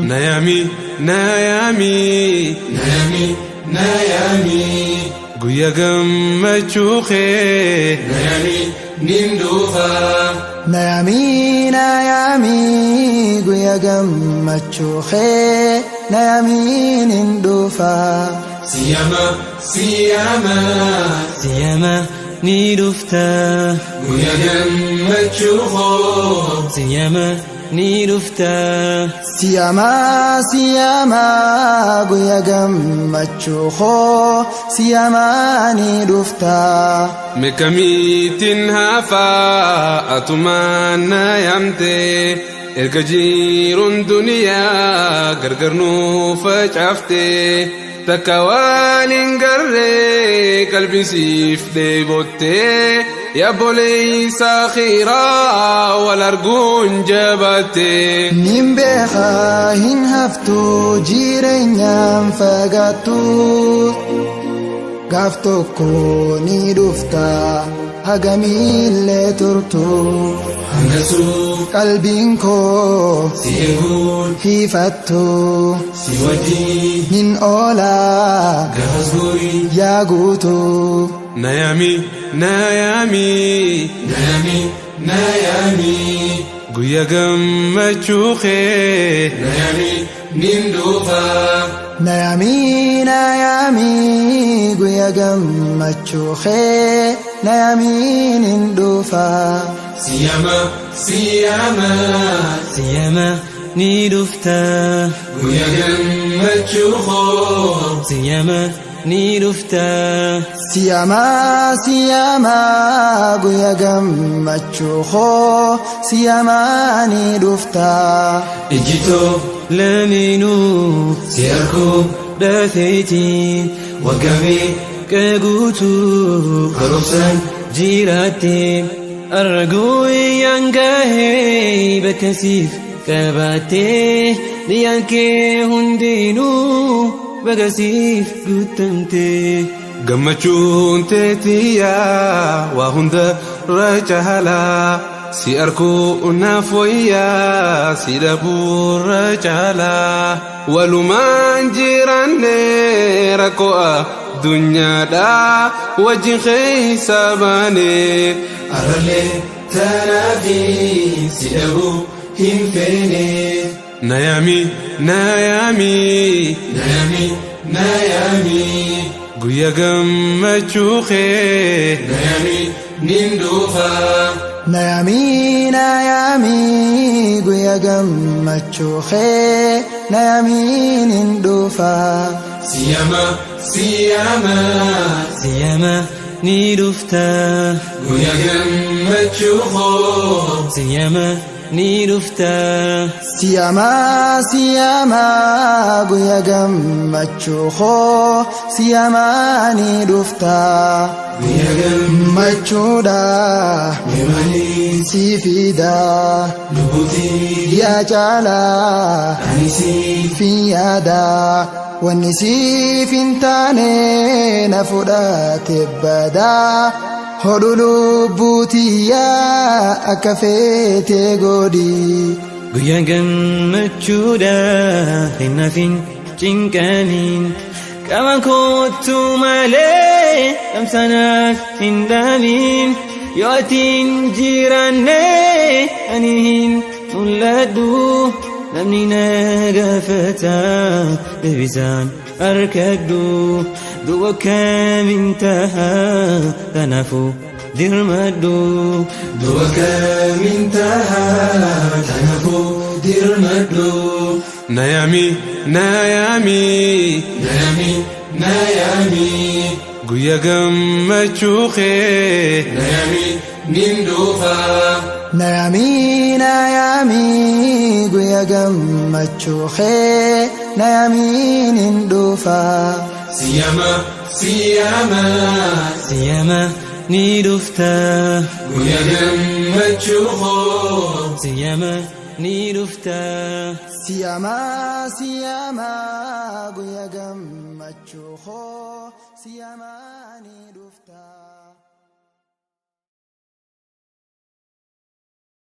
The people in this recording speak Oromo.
Nayami Guya gammachuu kee Nayami ninduufa Nayami Guya gammachuu kee Nayami ninduufa Siyama ni dufta Guya gammachuu koo Siyama ni dufta Siyama Guya gammachuu koo Siyama ni dufta Mekamiitin hafa atumaan nayamte erga jiruun duniyaa gargar nu facaafte takka waan hin garree qalbii siif dheebotte yaa boleeysa akhiraa wal arguun jabatte nin beekaa hin haftu jireenyaan fagaattu gaaf tokko ni dhufta hagamiillee turtu hangasuu qalbiin koo si eeguun hifattu si wajjin nin oolaa gaafas guurii yaa guutu Nayami Guya gammachuu kee Nayami ninduufa Nayami Guya gammachuu kee Nayami ninduufa Siyama ni dufta Guya gammachuu koo Siyama ni dufta Siyama Guya gammachuu koo Siyama ni dufta ijjitoo laminuu si arguu dafeetiin waggamee qaguutuu haroomsaan jiraatte arguu yaangahee bakka siif qabaatte niyyaan kee hundinuu bagasiif guutamte gammachuun teetiyaa waa hunda racaalaa si arguu naaf wayyaa si dhabuu racaalaa walumaan jiraanne rakkoo addunyaadhaa wajjin keessa baane arralee tanaafi si dhabuu hin feene Nayami Guya gammachuu kee Nayami ninduufa Nayami Guya gammachuu kee Nayami ninduufa Siyama ni dufta Guya gammachuu koo Siyama ni dufta Siyama Guya gammachuu koo Siyama ni dufta Guya gammachuudha gammachuudha si fida lubbuutii yaa caalaa ani siif yaada wanni siif hin taane na fudhate badaa hodhu lubbuutiyyaa akka feete godhi Guya gammachuudha hin nafin cinqaniin qaban kootu malee dhamsanaaf hin dhaamin yoo atiin jiraanne ani hin mul'adhu namni na gaafata deebisaan harkadhu du'a kamiin taha kanaafuu dirmadhu du'a kamiin taha kanaafuu dirmadhu Nayami Guya gammachuu kee Nayami ninduufa Nayami Guya gammachuu kee Nayami ninduufa Siyama ni dufta Guya gammachuu koo Siyama ni dhufta. Siyamaa guyyaa gammachuu koo siyamaa ni dhufta.